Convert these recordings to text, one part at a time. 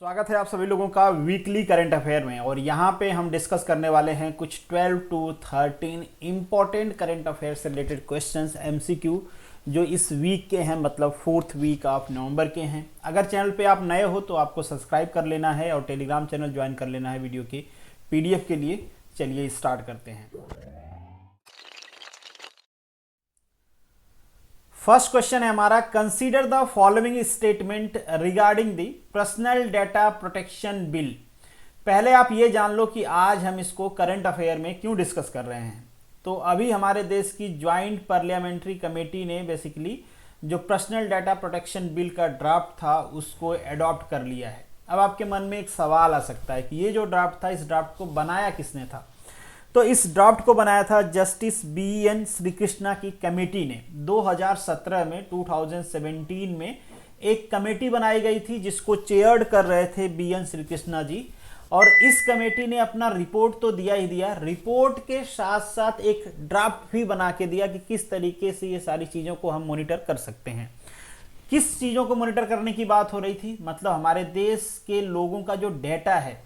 स्वागत है आप सभी लोगों का वीकली करंट अफेयर में। और यहाँ पे हम डिस्कस करने वाले हैं कुछ 12 to 13 इम्पॉर्टेंट करंट अफेयर से रिलेटेड क्वेश्चंस एमसीक्यू जो इस वीक के हैं, मतलब 4th वीक ऑफ नवंबर के हैं। अगर चैनल पे आप नए हो तो आपको सब्सक्राइब कर लेना है और टेलीग्राम चैनल ज्वाइन कर लेना है वीडियो के पीडीएफ के लिए। चलिए स्टार्ट करते हैं। फर्स्ट क्वेश्चन है हमारा, consider the following statement regarding the personal data protection bill. पहले आप ये जान लो कि आज हम इसको करंट अफेयर में क्यों डिस्कस कर रहे हैं। तो अभी हमारे देश की ज्वाइंट पार्लियामेंट्री कमेटी ने बेसिकली जो पर्सनल डाटा प्रोटेक्शन बिल का ड्राफ्ट था उसको अडॉप्ट कर लिया है। अब आपके मन में एक सवाल आ सकता है कि ये जो ड्राफ्ट था, इस ड्राफ्ट को बनाया किसने था। तो इस ड्राफ्ट को बनाया था जस्टिस BN श्रीकृष्णा की कमेटी ने। 2017 में 2017 में एक कमेटी बनाई गई थी जिसको चेयर्ड कर रहे थे BN श्रीकृष्णा जी। और इस कमेटी ने अपना रिपोर्ट तो दिया ही दिया, रिपोर्ट के साथ साथ एक ड्राफ्ट भी बना के दिया कि किस तरीके से ये सारी चीज़ों को हम मॉनिटर कर सकते हैं। किस चीज़ों को मॉनिटर करने की बात हो रही थी, मतलब हमारे देश के लोगों का जो डेटा है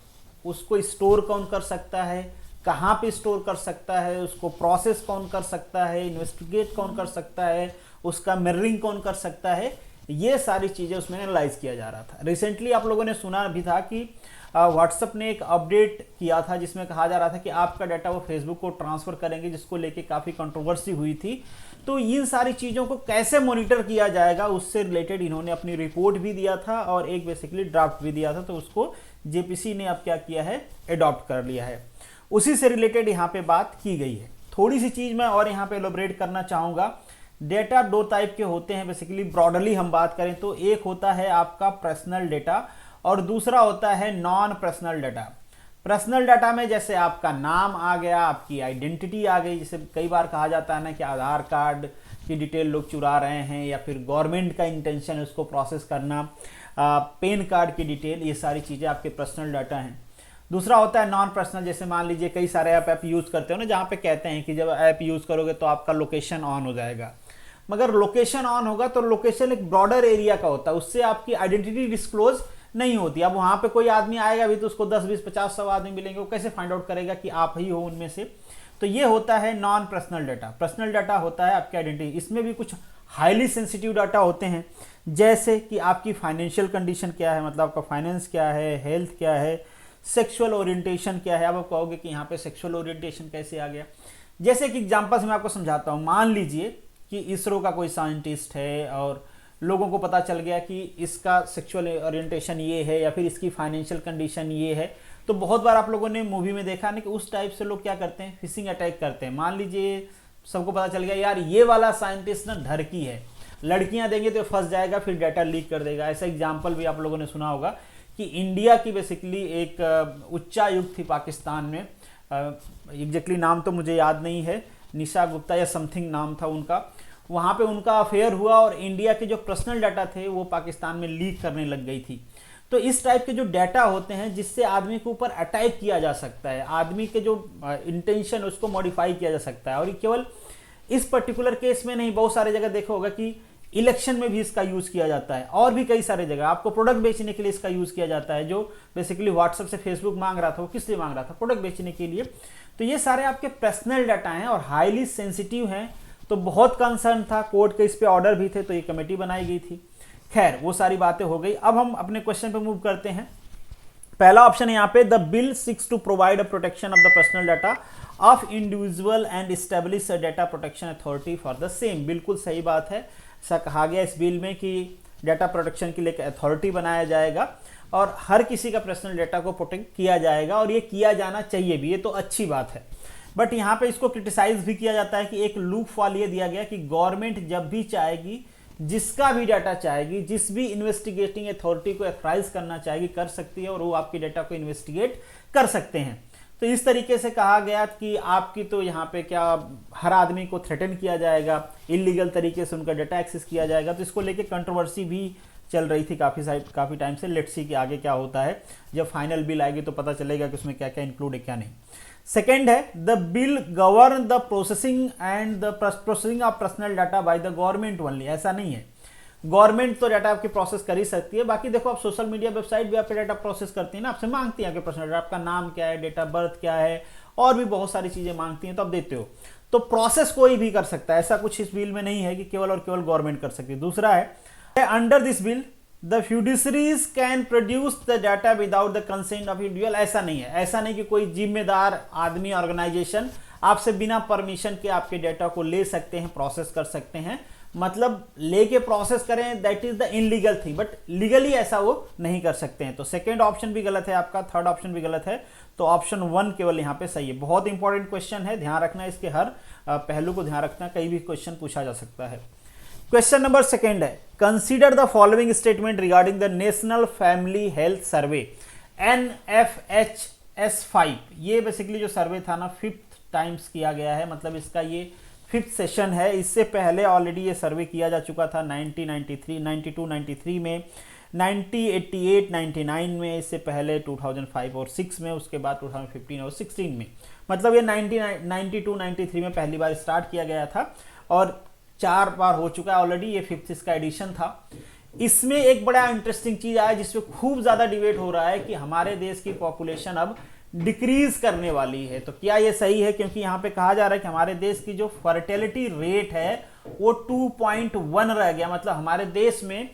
उसको स्टोर कौन कर सकता है, कहाँ पे स्टोर कर सकता है, उसको प्रोसेस कौन कर सकता है, इन्वेस्टिगेट कौन कर सकता है, उसका मिररिंग कौन कर सकता है, ये सारी चीज़ें उसमें एनालाइज किया जा रहा था। रिसेंटली आप लोगों ने सुना भी था कि व्हाट्सएप ने एक अपडेट किया था जिसमें कहा जा रहा था कि आपका डाटा वो फेसबुक को ट्रांसफ़र करेंगे, जिसको लेके काफ़ी कंट्रोवर्सी हुई थी। तो इन सारी चीज़ों को कैसे मॉनिटर किया जाएगा उससे रिलेटेड इन्होंने अपनी रिपोर्ट भी दिया था और एक बेसिकली ड्राफ्ट भी दिया था। तो उसको JPC ने अब क्या किया है, एडॉप्ट कर लिया है। उसी से रिलेटेड यहाँ पे बात की गई है। थोड़ी सी चीज़ मैं और यहाँ पे एलोबरेट करना चाहूँगा। डेटा दो टाइप के होते हैं बेसिकली, ब्रॉडली हम बात करें तो एक होता है आपका पर्सनल डेटा और दूसरा होता है non personal data. Personal data में जैसे आपका नाम आ गया, आपकी आइडेंटिटी आ गई, जैसे कई बार कहा जाता है ना कि आधार कार्ड की डिटेल लोग चुरा रहे हैं या फिर गवर्नमेंट का इंटेंशन है उसको प्रोसेस करना, पैन कार्ड की डिटेल, ये सारी चीज़ें आपके पर्सनल डाटा हैं। दूसरा होता है नॉन पर्सनल, जैसे मान लीजिए कई सारे ऐप यूज़ करते हो ना जहाँ पे कहते हैं कि जब ऐप यूज़ करोगे तो आपका लोकेशन ऑन हो जाएगा। मगर लोकेशन ऑन होगा तो लोकेशन एक ब्रॉडर एरिया का होता है, उससे आपकी आइडेंटिटी डिस्क्लोज नहीं होती। अब वहाँ पे कोई आदमी आएगा भी तो उसको 10, 20, 50, 100 आदमी मिलेंगे, वो कैसे फाइंड आउट करेगा कि आप ही हो उनमें से। तो ये होता है non personal data. Personal data होता है आपकी आइडेंटिटी। इसमें भी कुछ हाईली सेंसिटिव डाटा होते हैं, जैसे कि आपकी फाइनेंशियल कंडीशन क्या है, मतलब आपका फाइनेंस क्या है, हेल्थ क्या है, सेक्सुअल ओरिएंटेशन क्या है। अब आप कहोगे कि यहाँ पे सेक्सुअल ओरिएंटेशन कैसे आ गया। जैसे कि एग्जांपल से मैं आपको समझाता हूँ। मान लीजिए कि इसरो का कोई साइंटिस्ट है और लोगों को पता चल गया कि इसका सेक्सुअल ओरिएंटेशन ये है या फिर इसकी फाइनेंशियल कंडीशन ये है। तो बहुत बार आप लोगों ने मूवी में देखा ना कि उस टाइप से लोग क्या करते हैं, फिशिंग अटैक करते हैं। मान लीजिए सबको पता चल गया यार ये वाला साइंटिस्ट ना ढरकी है, लड़कियां देंगे तो फंस जाएगा, फिर डाटा लीक कर देगा। ऐसा एग्जाम्पल भी आप लोगों ने सुना होगा कि इंडिया की बेसिकली एक उच्चायुक्त थी पाकिस्तान में, एग्जैक्टली नाम तो मुझे याद नहीं है, निशा गुप्ता या समथिंग नाम था उनका। वहाँ पे उनका अफेयर हुआ और इंडिया के जो पर्सनल डाटा थे वो पाकिस्तान में लीक करने लग गई थी। तो इस टाइप के जो डाटा होते हैं जिससे आदमी के ऊपर अटैक किया जा सकता है, आदमी के जो इंटेंशन उसको मॉडिफाई किया जा सकता है। और ये केवल इस पर्टिकुलर केस में नहीं, बहुत सारे जगह देखा होगा कि इलेक्शन में भी इसका यूज़ किया जाता है और भी कई सारे जगह आपको प्रोडक्ट बेचने के लिए इसका यूज़ किया जाता है। जो बेसिकली व्हाट्सएप से फेसबुक मांग रहा था वो किस लिए मांग रहा था, प्रोडक्ट बेचने के लिए। तो ये सारे आपके पर्सनल डाटा हैं और हाईली सेंसिटिव हैं। तो बहुत कंसर्न था, कोर्ट के इस पे ऑर्डर भी थे, तो ये कमेटी बनाई गई थी। खैर वो सारी बातें हो गई। अब हम अपने क्वेश्चन पे मूव करते हैं। पहला ऑप्शन है यहाँ पे, the bill seeks to provide a protection of the personal data of individual and establish a data protection authority for the same. बिल्कुल सही बात है। ऐसा कहा गया इस बिल में कि डाटा प्रोटेक्शन के लिए एक अथॉरिटी बनाया जाएगा और हर किसी का पर्सनल डाटा को प्रोटेक्ट किया जाएगा और ये किया जाना चाहिए भी, ये तो अच्छी बात है। बट यहाँ पे इसको क्रिटिसाइज भी किया जाता है कि एक लूप फॉल ये दिया गया कि गवर्नमेंट जब भी चाहेगी, जिसका भी डाटा चाहेगी, जिस भी इन्वेस्टिगेटिंग अथॉरिटी को अथॉराइज करना चाहेगी कर सकती है और वो आपके डाटा को इन्वेस्टिगेट कर सकते हैं। तो इस तरीके से कहा गया कि आपकी तो यहाँ पे क्या हर आदमी को थ्रेटन किया जाएगा, इलीगल तरीके से उनका डाटा एक्सेस किया जाएगा। तो इसको लेके कंट्रोवर्सी भी चल रही थी काफ़ी टाइम से। लेट्स सी कि आगे क्या होता है, जब फाइनल बिल आएगी तो पता चलेगा कि उसमें क्या क्या इंक्लूड है क्या नहीं। सेकेंड है, the bill govern the processing and the processing of personal data by the government only. ऐसा नहीं है, गवर्नमेंट तो डाटा आपकी प्रोसेस कर ही सकती है, बाकी देखो आप सोशल मीडिया वेबसाइट भी आपके डाटा प्रोसेस करती है ना, आपसे मांगती है आपके पर्सनल डाटा, आपका नाम क्या है, डेट ऑफ बर्थ क्या है, और भी बहुत सारी चीजें मांगती हैं तो आप देते हो। तो प्रोसेस कोई भी कर सकता है, ऐसा कुछ इस बिल में नहीं है कि केवल और केवल गवर्नमेंट कर सकती है। दूसरा है under this bill the fiduciaries can produce the data without the consent of individual. ऐसा नहीं है, ऐसा नहीं कि कोई जिम्मेदार आदमी ऑर्गेनाइजेशन आपसे बिना परमिशन के आपके डाटा को ले सकते हैं, प्रोसेस कर सकते हैं, मतलब लेके प्रोसेस करें, that is the illegal thing, but legally ऐसा वो नहीं कर सकते हैं। तो सेकेंड ऑप्शन भी गलत है आपका, थर्ड ऑप्शन भी गलत है, तो ऑप्शन 1 केवल यहाँ पे सही है। बहुत इंपॉर्टेंट क्वेश्चन है, ध्यान रखना, इसके हर पहलू को ध्यान रखना, कहीं भी क्वेश्चन पूछा जा सकता है। क्वेश्चन नंबर सेकेंड है, consider the following statement regarding the national family health survey NFHS5। ये बेसिकली जो सर्वे था ना 5th टाइम्स किया गया है, मतलब इसका ये 5th सेशन है। इससे पहले ऑलरेडी ये सर्वे किया जा चुका था 1993, 92, 93 में, 90, 88, 99 में, इससे पहले 2005 और 6 में, उसके बाद 2015 और 16 में, मतलब ये 92, 93 में पहली बार स्टार्ट किया गया था और 4 बार हो चुका है ऑलरेडी, ये 5th इसका एडिशन था। इसमें एक बड़ा इंटरेस्टिंग चीज आया जिसपे खूब ज्यादा डिबेट हो रहा है कि हमारे देश की पॉपुलेशन अब डिक्रीज करने वाली है। तो क्या ये सही है, क्योंकि यहाँ पे कहा जा रहा है कि हमारे देश की जो फर्टिलिटी रेट है वो 2.1 रह गया, मतलब हमारे देश में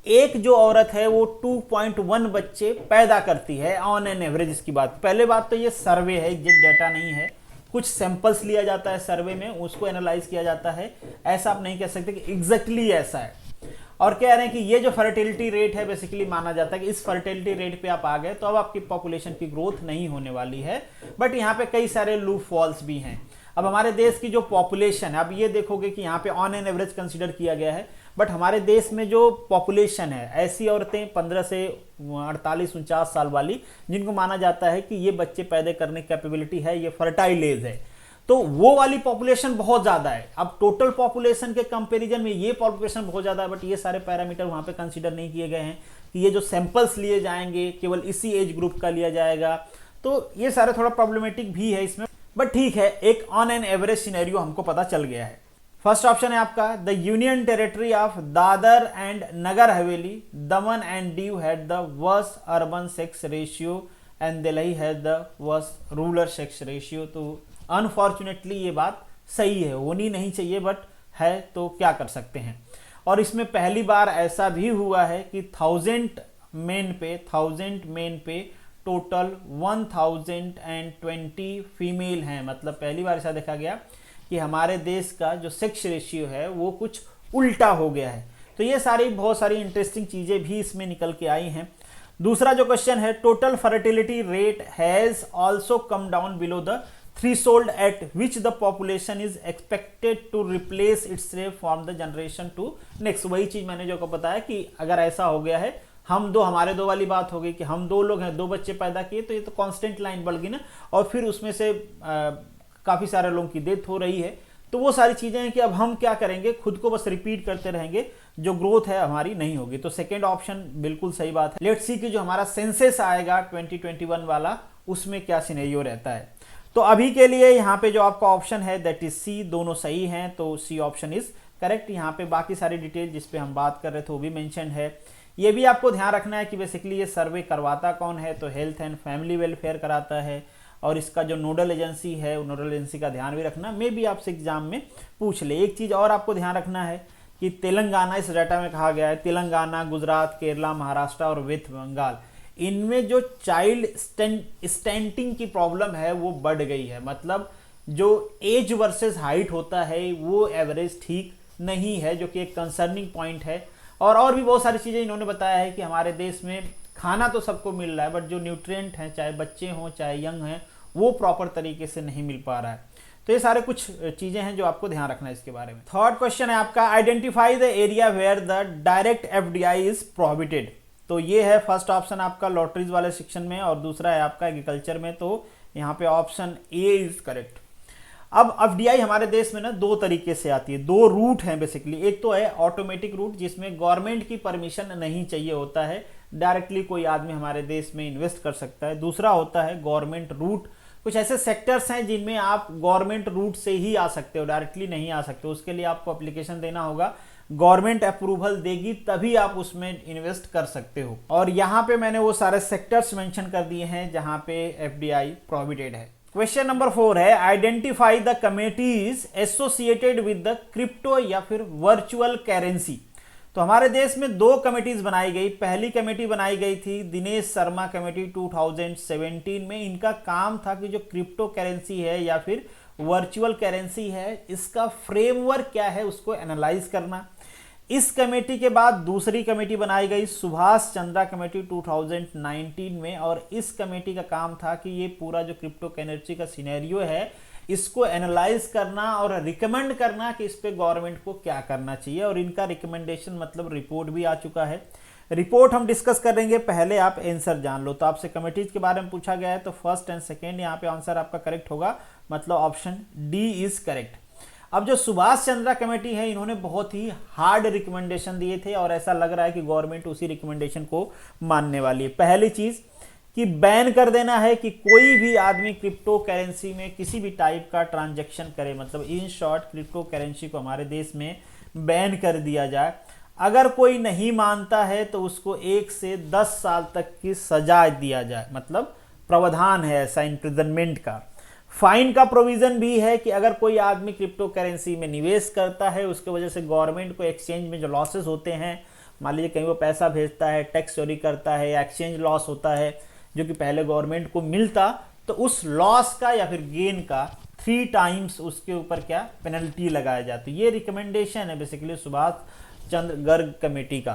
एक जो औरत है वो 2.1 बच्चे पैदा करती है ऑन एन एवरेज। इसकी बात, पहले बात तो ये सर्वे है, एग्जैक्ट डाटा नहीं है, कुछ सैंपल्स लिया जाता है सर्वे में, उसको एनालाइज किया जाता है, ऐसा आप नहीं कह सकते कि एग्जैक्टली ऐसा है। और कह रहे हैं कि ये जो फर्टिलिटी रेट है बेसिकली माना जाता है कि इस फर्टिलिटी रेट पे आप आ गए तो अब आपकी पॉपुलेशन की ग्रोथ नहीं होने वाली है, बट यहाँ पे कई सारे लूप फॉल्स भी हैं। अब हमारे देश की जो पॉपुलेशन है, अब ये देखोगे कि यहाँ पे ऑन एन एवरेज कंसीडर किया गया है, बट हमारे देश में जो पॉपुलेशन है, ऐसी औरतें 15 से 48-49 साल वाली जिनको माना जाता है कि ये बच्चे पैदा करने की कैपेबिलिटी है, ये फर्टाइल एज है, तो वो वाली पॉपुलेशन बहुत ज्यादा है। अब टोटल पॉपुलेशन के कंपैरिजन में ये पॉपुलेशन बहुत ज्यादा है, बट ये सारे पैरामीटर वहां पे कंसीडर नहीं किए गए हैं कि ये जो सैंपल्स लिए जाएंगे केवल इसी एज ग्रुप का लिया जाएगा, तो ये सारे थोड़ा प्रॉब्लमेटिक भी है इसमें, बट ठीक है, एक ऑन एन एवरेज सिनेरियो हमको पता चल गया है। फर्स्ट ऑप्शन है आपका the union territory of Dadra and Nagar Haveli, Daman and Diu had the worst urban sex ratio and Delhi had the worst rural sex ratio. तो अनफॉर्चुनेटली ये बात सही है, होनी नहीं चाहिए, बट है तो क्या कर सकते हैं। और इसमें पहली बार ऐसा भी हुआ है कि 1000 मेन पे टोटल 1020 फीमेल हैं, मतलब पहली बार ऐसा देखा गया कि हमारे देश का जो सेक्स रेशियो है वो कुछ उल्टा हो गया है। तो ये सारी बहुत सारी इंटरेस्टिंग चीजें भी इसमें निकल के आई हैं। दूसरा जो क्वेश्चन है, total fertility rate has also come down below the threshold at which the population is expected to replace itself from the generation to next। वही चीज मैंने जो को बताया कि अगर ऐसा हो गया है, हमारे दो वाली बात हो गई कि हम 2 लोग हैं, 2 बच्चे पैदा किए, तो ये तो कांस्टेंट लाइन बढ़ गई ना, और फिर उसमें से काफी सारे लोगों की डेथ हो रही है। तो वो सारी चीजें हैं कि अब हम क्या करेंगे, खुद को बस रिपीट करते रहेंगे, जो ग्रोथ है हमारी नहीं होगी। तो सेकेंड ऑप्शन बिल्कुल सही बात है। लेट्स सी कि जो हमारा सेंसस आएगा 2021 वाला, उसमें क्या सिनेरियो रहता है। तो अभी के लिए यहाँ पे जो आपका ऑप्शन है दैट इज सी, दोनों सही हैं, तो सी ऑप्शन इज करेक्ट। यहाँ पे बाकी सारी डिटेल जिस पे हम बात कर रहे थे वो भी मेंशन है। ये भी आपको ध्यान रखना है कि बेसिकली ये सर्वे करवाता कौन है, तो हेल्थ एंड फैमिली वेलफेयर कराता है, और इसका जो नोडल एजेंसी है वो नोडल एजेंसी का ध्यान भी रखना, मे भी आपसे एग्जाम में पूछ ले। एक चीज और आपको ध्यान रखना है कि तेलंगाना, इस डाटा में कहा गया है तेलंगाना, गुजरात, केरला, महाराष्ट्र और वेस्ट बंगाल, इनमें जो चाइल्ड स्टैंटिंग की प्रॉब्लम है वो बढ़ गई है, मतलब जो एज वर्सेस हाइट होता है वो एवरेज ठीक नहीं है, जो कि एक कंसर्निंग पॉइंट है। और भी बहुत सारी चीजें इन्होंने बताया है कि हमारे देश में खाना तो सबको मिल रहा है, बट जो न्यूट्रिएंट हैं, चाहे बच्चे हों चाहे यंग हैं, वो प्रॉपर तरीके से नहीं मिल पा रहा है। तो ये सारे कुछ चीजें हैं जो आपको ध्यान रखना है इसके बारे में। थर्ड क्वेश्चन है आपका, identify the area where the direct FDI is prohibited. तो ये है फर्स्ट ऑप्शन आपका लॉटरीज वाले सेक्शन में, और दूसरा है आपका एग्रीकल्चर में, तो यहाँ पे ऑप्शन ए इज करेक्ट। अब एफडीआई हमारे देश में ना 2 तरीके से आती है, 2 रूट हैं बेसिकली। एक तो है ऑटोमेटिक रूट, जिसमें गवर्नमेंट की परमिशन नहीं चाहिए होता है, डायरेक्टली कोई आदमी हमारे देश में इन्वेस्ट कर सकता है। दूसरा होता है गवर्नमेंट रूट, कुछ ऐसे सेक्टर्स हैं जिनमें आप गवर्नमेंट रूट से ही आ सकते हो, डायरेक्टली नहीं आ सकते, उसके लिए आपको एप्लीकेशन देना होगा गवर्नमेंट अप्रूवल देगी तभी आप उसमें इन्वेस्ट कर सकते हो। और यहाँ पे मैंने वो सारे सेक्टर्स मेंशन कर दिए हैं जहाँ पे एफडीआई प्रोहिबिटेड है। क्वेश्चन नंबर 4 है, identify the committees associated with the crypto या फिर वर्चुअल करेंसी। तो हमारे देश में 2 कमेटीज बनाई गई। पहली कमेटी बनाई गई थी दिनेश शर्मा कमेटी 2017 में। इनका काम था कि जो क्रिप्टो करेंसी है या फिर वर्चुअल करेंसी है, इसका फ्रेमवर्क क्या है उसको एनालाइज करना। इस कमेटी के बाद दूसरी कमेटी बनाई गई सुभाष चंद्रा कमेटी 2019 में, और इस कमेटी का काम था कि ये पूरा जो क्रिप्टो करेंसी का सिनेरियो है इसको एनालाइज करना और रिकमेंड करना कि इस पे गवर्नमेंट को क्या करना चाहिए। और इनका रिकमेंडेशन मतलब रिपोर्ट भी आ चुका है। रिपोर्ट हम डिस्कस करेंगे, पहले आप आंसर जान लो। तो आपसे कमेटीज के बारे में पूछा गया है तो फर्स्ट एंड सेकेंड यहाँ पे आंसर आपका करेक्ट होगा, मतलब ऑप्शन डी इज करेक्ट। अब जो सुभाष चंद्रा कमेटी है इन्होंने बहुत ही हार्ड रिकमेंडेशन दिए थे और ऐसा लग रहा है कि गवर्नमेंट उसी रिकमेंडेशन को मानने वाली है। पहली चीज कि बैन कर देना है कि कोई भी आदमी क्रिप्टो करेंसी में किसी भी टाइप का ट्रांजैक्शन करे, मतलब इन शॉर्ट क्रिप्टो करेंसी को हमारे देश में बैन कर दिया जाए। अगर कोई नहीं मानता है तो उसको 1 से 10 साल तक की सजा दिया जाए, मतलब प्रावधान है ऐसा इम्प्रिजनमेंट का। फाइन का प्रोविजन भी है कि अगर कोई आदमी क्रिप्टो करेंसी में निवेश करता है उसके वजह से गवर्नमेंट को एक्सचेंज में जो लॉसेस होते हैं, मान लीजिए कहीं वो पैसा भेजता है, टैक्स चोरी करता है या एक्सचेंज लॉस होता है जो कि पहले गवर्नमेंट को मिलता, तो उस लॉस का या फिर गेन का 3 टाइम्स उसके ऊपर क्या पेनल्टी लगाया जाती है। ये रिकमेंडेशन है बेसिकली सुभाष चंद्र गर्ग कमेटी का।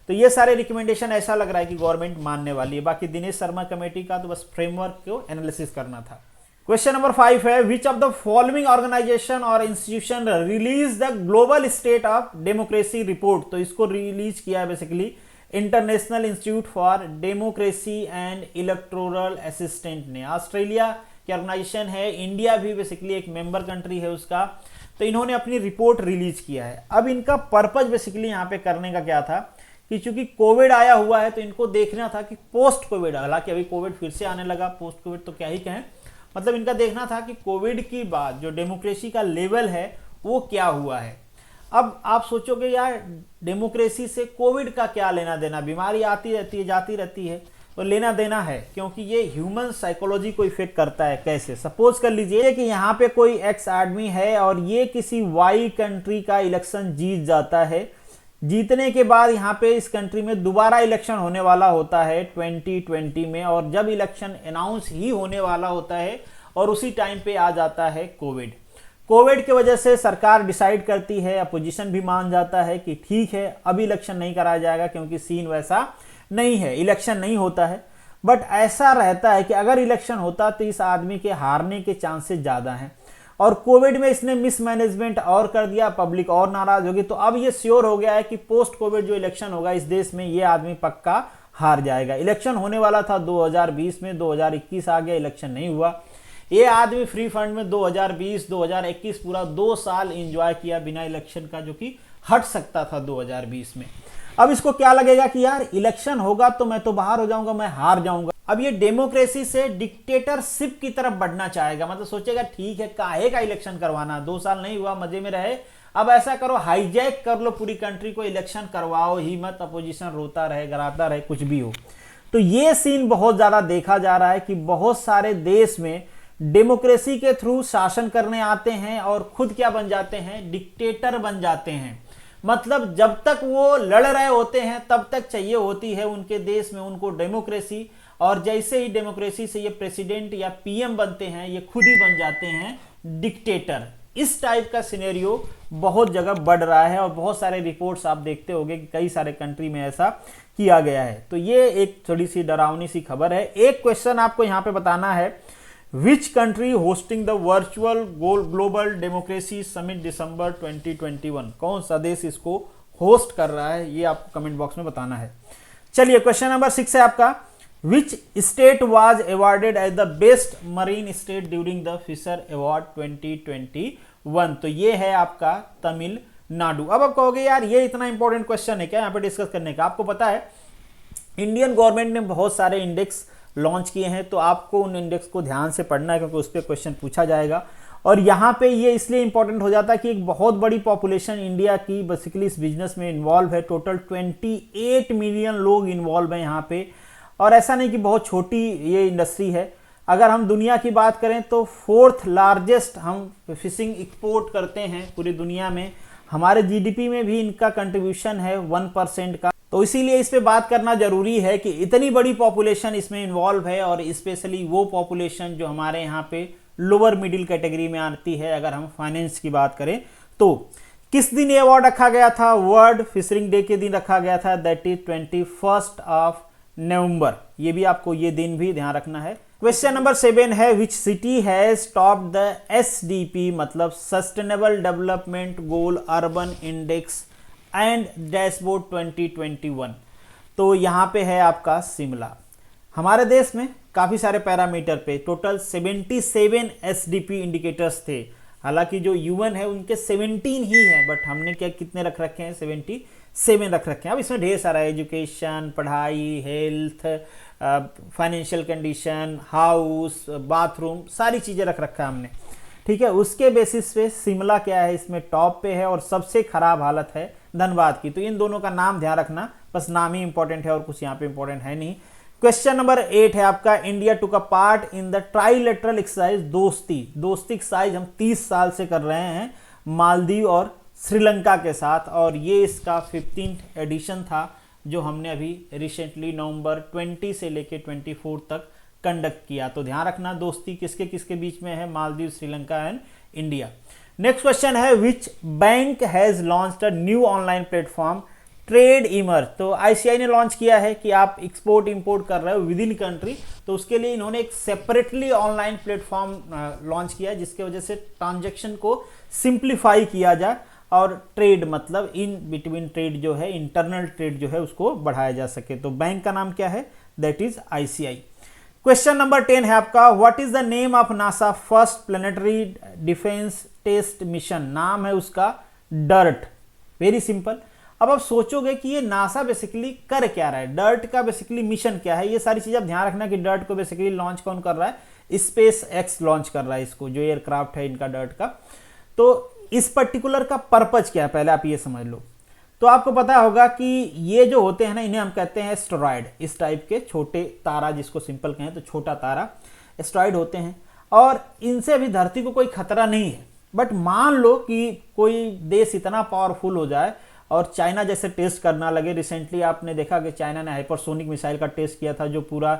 तो ये सारे रिकमेंडेशन ऐसा लग रहा है कि गवर्नमेंट मानने वाली है। बाकी दिनेश शर्मा कमेटी का तो बस फ्रेमवर्क को एनालिसिस करना था। क्वेश्चन नंबर 5 है, which of the following organisation और institution release the global state of democracy report. तो इसको रिलीज किया है basically international institute for democracy and electoral assistant ने। ऑस्ट्रेलिया की ऑर्गेनाइजेशन है, इंडिया भी बेसिकली एक मेंबर कंट्री है उसका। तो इन्होंने अपनी रिपोर्ट रिलीज किया है। अब इनका पर्पज बेसिकली यहाँ पे करने का क्या था कि चूंकि कोविड आया हुआ है तो इनको देखना था कि पोस्ट कोविड, हालांकि अभी कोविड फिर से आने लगा, पोस्ट कोविड तो क्या ही कहें, मतलब इनका देखना था कि कोविड की बाद जो डेमोक्रेसी का लेवल है वो क्या हुआ है। अब आप सोचोगे यार डेमोक्रेसी से कोविड का क्या लेना देना, बीमारी आती रहती है जाती रहती है, तो लेना देना है क्योंकि ये ह्यूमन साइकोलॉजी को इफेक्ट करता है। कैसे, सपोज कर लीजिए कि यहाँ पे कोई एक्स आदमी है और ये किसी वाई कंट्री का इलेक्शन जीत जाता है। जीतने के बाद यहाँ पे इस कंट्री में दोबारा इलेक्शन होने वाला होता है 2020 में, और जब इलेक्शन अनाउंस ही होने वाला होता है और उसी टाइम पे आ जाता है कोविड। कोविड की वजह से सरकार डिसाइड करती है, अपोजिशन भी मान जाता है कि ठीक है अब इलेक्शन नहीं कराया जाएगा क्योंकि सीन वैसा नहीं है, इलेक्शन नहीं होता है। बट ऐसा रहता है कि अगर इलेक्शन होता तो इस आदमी के हारने के चांसेस ज़्यादा हैं, और कोविड में इसने मिसमैनेजमेंट और कर दिया, पब्लिक और नाराज होगी। तो अब ये श्योर हो गया है कि पोस्ट कोविड जो इलेक्शन होगा इस देश में ये आदमी पक्का हार जाएगा। इलेक्शन होने वाला था 2020 में, 2021 आ गया, इलेक्शन नहीं हुआ। ये आदमी फ्री फंड में 2020 2021 पूरा 2 साल एंजॉय किया बिना इलेक्शन का, जो कि हट सकता था 2020 में। अब इसको क्या लगेगा कि यार इलेक्शन होगा तो मैं तो बाहर हो जाऊंगा, मैं हार जाऊंगा। अब ये डेमोक्रेसी से डिक्टेटरशिप की तरफ बढ़ना चाहेगा, मतलब सोचेगा ठीक है काहे का इलेक्शन करवाना, 2 साल नहीं हुआ, मजे में रहे, अब ऐसा करो हाईजैक कर लो पूरी कंट्री को, इलेक्शन करवाओ ही मत, अपोजिशन रोता रहे गराता रहे कुछ भी हो। तो ये सीन बहुत ज्यादा देखा जा रहा है कि बहुत सारे देश में डेमोक्रेसी के थ्रू शासन करने आते हैं और खुद क्या बन जाते हैं, डिक्टेटर बन जाते हैं। मतलब जब तक वो लड़ रहे होते हैं तब तक चाहिए होती है उनके देश में उनको डेमोक्रेसी, और जैसे ही डेमोक्रेसी से ये प्रेसिडेंट या पीएम बनते हैं ये खुद ही बन जाते हैं डिक्टेटर। इस टाइप का सिनेरियो बहुत जगह बढ़ रहा है और बहुत सारे रिपोर्ट्स आप देखते होंगे कि कई सारे कंट्री में ऐसा किया गया है। तो ये एक थोड़ी सी डरावनी सी खबर है। एक क्वेश्चन आपको यहाँ पे बताना है, which country hosting the virtual global democracy summit December 2021, कौन सा देश इसको होस्ट कर रहा है, ये आपको कमेंट बॉक्स में बताना है। चलिए क्वेश्चन नंबर 6 है आपका, which state was awarded as the best marine state during the fisher award 2021। तो ये है आपका तमिलनाडु। अब आप कहोगे यार ये इतना इंपॉर्टेंट क्वेश्चन है क्या यहाँ पे डिस्कस करने का। आपको पता है इंडियन गवर्नमेंट ने बहुत सारे इंडेक्स लॉन्च किए हैं, तो आपको उन इंडेक्स को ध्यान से पढ़ना है क्योंकि उस पर क्वेश्चन पूछा जाएगा। और यहाँ पे ये इसलिए इंपॉर्टेंट हो जाता है कि एक बहुत बड़ी पॉपुलेशन इंडिया की बेसिकली इस बिजनेस में इन्वॉल्व है। टोटल 28 मिलियन लोग इन्वॉल्व हैं यहाँ पे, और ऐसा नहीं कि बहुत छोटी ये इंडस्ट्री है। अगर हम दुनिया की बात करें तो 4th लार्जेस्ट हम फिशिंग एक्सपोर्ट करते हैं पूरी दुनिया में। हमारे जीडीपी में भी इनका कंट्रीब्यूशन है 1% का। तो इसीलिए इस पे बात करना जरूरी है कि इतनी बड़ी पॉपुलेशन इसमें इन्वॉल्व है, और स्पेशली वो पॉपुलेशन जो हमारे यहाँ पे लोअर मिडिल कैटेगरी में आती है। अगर हम फाइनेंस की बात करें तो किस दिन ये अवार्ड रखा गया था? वर्ल्ड फिशरिंग डे के दिन रखा गया था, दैट इज 21 नवंबर। ये भी आपको ये दिन भी ध्यान रखना है। क्वेश्चन नंबर 7 है, which city has top the SDP मतलब sustainable development goal urban index and dashboard 2021? तो यहाँ पे है आपका शिमला। हमारे देश में काफ़ी सारे पैरामीटर पे टोटल 77 एसडीपी इंडिकेटर्स थे। हालांकि जो यूएन है उनके 17 ही हैं, बट हमने क्या कितने रख रखे हैं? 77 रख रखे हैं। अब इसमें ढेर सारा एजुकेशन, पढ़ाई, health, financial condition, house, bathroom, सारी चीज़ें रख रखा है हमने। ठीक है, उसके बेसिस पे शिमला क्या है इसमें टॉप पे है, और सबसे खराब हालत है धनबाद की। तो इन दोनों का नाम ध्यान रखना, बस नाम ही इंपॉर्टेंट है और कुछ यहाँ पे इंपॉर्टेंट है नहीं। क्वेश्चन नंबर 8 है आपका, India took a part in the trilateral exercise दोस्ती एक्सरसाइज हम 30 साल से कर रहे हैं मालदीव और श्रीलंका के साथ, और ये इसका 15th एडिशन था जो हमने अभी रिसेंटली नवंबर 20 से लेके 24 तक कंडक्ट किया। तो ध्यान रखना दोस्ती किसके किसके बीच में है? Maldives, Sri Lanka and India. Next question है, which bank has launched a new online platform trade emerge? तो आईसीआई ने लॉन्च किया है कि आप एक्सपोर्ट इंपोर्ट कर रहे हो विद इन कंट्री, तो उसके लिए इन्होंने एक सेपरेटली ऑनलाइन प्लेटफॉर्म लॉन्च किया है, जिसके वजह से ट्रांजैक्शन को सिंप्लीफाई किया जाए और ट्रेड मतलब इन बिटवीन ट्रेड जो है, इंटरनल ट्रेड जो है उसको बढ़ाया जा सके। तो बैंक का नाम क्या है? That is ICI. Question number 10 है आपका, what is the name of NASA first planetary defence test mission? नाम है उसका डर्ट। Very simple. अब आप सोचोगे कि ये नासा बेसिकली कर क्या रहा है, डर्ट का बेसिकली मिशन क्या है? ये सारी चीजें आप ध्यान रखना कि डर्ट को बेसिकली लॉन्च कौन कर रहा है? स्पेस एक्स लॉन्च कर रहा है इसको, जो एयरक्राफ्ट है इनका डर्ट का। तो इस पर्टिकुलर का पर्पज क्या है पहले आप ये समझ लो। तो आपको पता होगा कि ये जो होते हैं ना, इन्हें हम कहते हैं एस्टेरॉयड। इस टाइप के छोटे तारा, जिसको सिंपल कहें तो छोटा तारा, एस्टेरॉयड होते हैं, और इनसे अभी धरती को कोई खतरा नहीं है। बट मान लो कि कोई देश इतना पावरफुल हो जाए और चाइना जैसे टेस्ट करना लगे। रिसेंटली आपने देखा कि चाइना ने हाइपरसोनिक मिसाइल का टेस्ट किया था, जो पूरा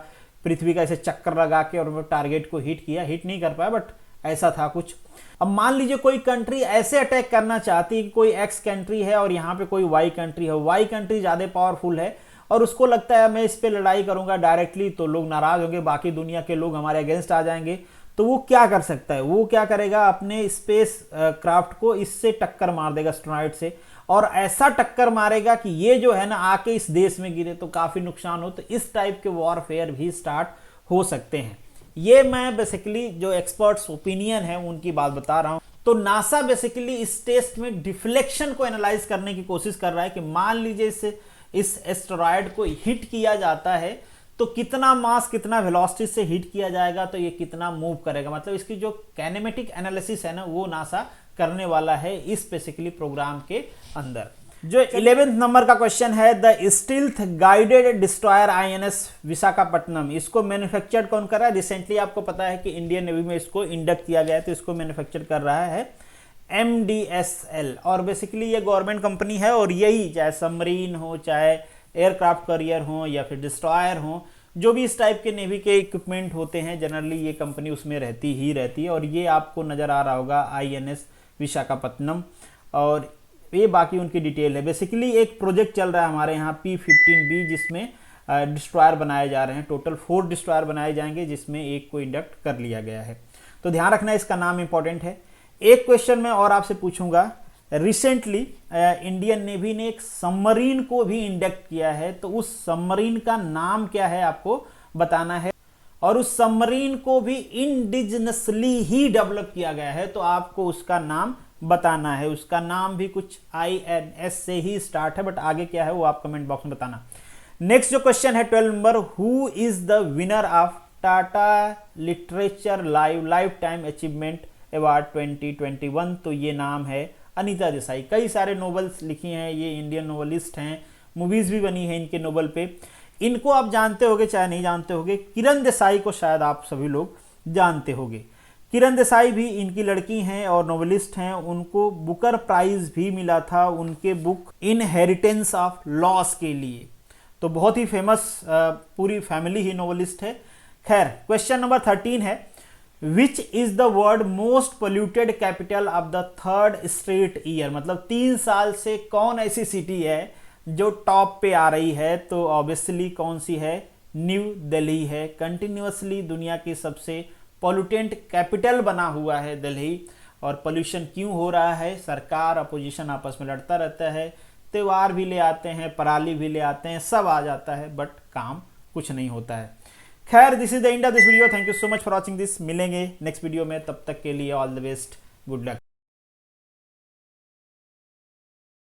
पृथ्वी का ऐसे चक्कर लगा के और टारगेट को हिट किया। हिट नहीं कर पाया, बट ऐसा था कुछ। अब मान लीजिए कोई कंट्री ऐसे अटैक करना चाहती है कि कोई एक्स कंट्री है और यहाँ पे कोई वाई कंट्री है, वाई कंट्री ज़्यादा पावरफुल है, और उसको लगता है मैं इस पे लड़ाई करूंगा डायरेक्टली तो लोग नाराज होंगे, बाकी दुनिया के लोग हमारे अगेंस्ट आ जाएंगे। तो वो क्या कर सकता है? वो क्या करेगा? अपने स्पेस क्राफ्ट को इससे टक्कर मार देगा, एस्ट्रोनॉइट से, और ऐसा टक्कर मारेगा कि ये जो है ना आके इस देश में गिरे तो काफी नुकसान हो। तो इस टाइप के वॉरफेयर भी स्टार्ट हो सकते हैं। ये मैं बेसिकली जो एक्सपर्ट्स ओपिनियन है उनकी बात बता रहा हूं। तो नासा बेसिकली इस टेस्ट में डिफ्लेक्शन को एनालाइज करने की कोशिश कर रहा है कि मान लीजिए इस एस्टेरॉयड को हिट किया जाता है तो कितना मास, कितना वेलोसिटी से हिट किया जाएगा, तो ये कितना मूव करेगा। मतलब इसकी जो काइनेमेटिक एनालिसिस है ना, वो नासा करने वाला है इस बेसिकली प्रोग्राम के अंदर। जो 11th नंबर का क्वेश्चन है, the stealth guided destroyer INS Visakhapatnam, इसको मैन्युफैक्चर कौन कर रहा है? रिसेंटली आपको पता है कि इंडियन नेवी में इसको इंडक्ट किया गया है, तो इसको मैन्युफैक्चर कर रहा है MDSL, और बेसिकली ये गवर्नमेंट कंपनी है। और यही चाहे सबमरीन हो, चाहे एयरक्राफ्ट कैरियर हो, या फिर डिस्ट्रॉयर हो, जो भी इस टाइप के नेवी के इक्विपमेंट होते हैं, जनरली ये कंपनी उसमें रहती है। और ये आपको नजर आ रहा होगा INS विशाखापट्टनम, और ये बाकी उनकी डिटेल है। बेसिकली एक प्रोजेक्ट चल रहा है हमारे यहाँ P-15B, जिसमें डिस्ट्रॉयर बनाए जा रहे हैं। टोटल 4 डिस्ट्रॉयर बनाए जाएंगे, जिसमें एक को इंडक्ट कर लिया गया है। तो ध्यान रखना, इसका नाम इंपॉर्टेंट है। एक क्वेश्चन मैं और आपसे पूछूंगा, रिसेंटली इंडियन नेवी ने एक सबमरीन को भी इंडक्ट किया है, तो उस सबमरीन का नाम क्या है आपको बताना है। और उस सबमरीन को भी इंडिजिनसली ही डेवलप किया गया है, तो आपको उसका नाम बताना है। उसका नाम भी कुछ INS से ही स्टार्ट है, बट आगे क्या है वो आप कमेंट बॉक्स में बताना। नेक्स्ट जो क्वेश्चन है 12 number, who is the winner of Tata literature life time achievement award 2021। तो ये नाम है अनीता देसाई। कई सारे नोवेल्स लिखी हैं, ये इंडियन नोवेलिस्ट हैं, मूवीज़ भी बनी हैं इनके नोवेल पे। इनको आप जानते होगे चाहे नहीं जानते होगे, किरण देसाई को शायद आप सभी लोग जानते होंगे। किरण देसाई भी इनकी लड़की हैं और नोवेलिस्ट हैं। उनको बुकर प्राइज भी मिला था उनके बुक इनहेरिटेंस ऑफ लॉस के लिए। तो बहुत ही फेमस पूरी फैमिली ही नोवेलिस्ट है। खैर, क्वेश्चन नंबर 13 है, which is the world most polluted capital of the third straight year. मतलब 3 साल से कौन ऐसी सिटी है जो टॉप पे आ रही है? तो ऑब्वियसली कौन सी है? न्यू दिल्ली है। कंटिन्यूअसली दुनिया की सबसे पॉल्यूटेंट कैपिटल बना हुआ है दिल्ली। और पोल्यूशन क्यों हो रहा है? सरकार अपोजिशन आपस में लड़ता रहता है, त्यौहार भी ले आते हैं, पराली भी ले आते हैं, सब आ जाता है, बट काम कुछ नहीं होता है। खैर, this is the end of this video. Thank you so much for watching this. मिलेंगे नेक्स्ट वीडियो में, तब तक के लिए all the best, good luck.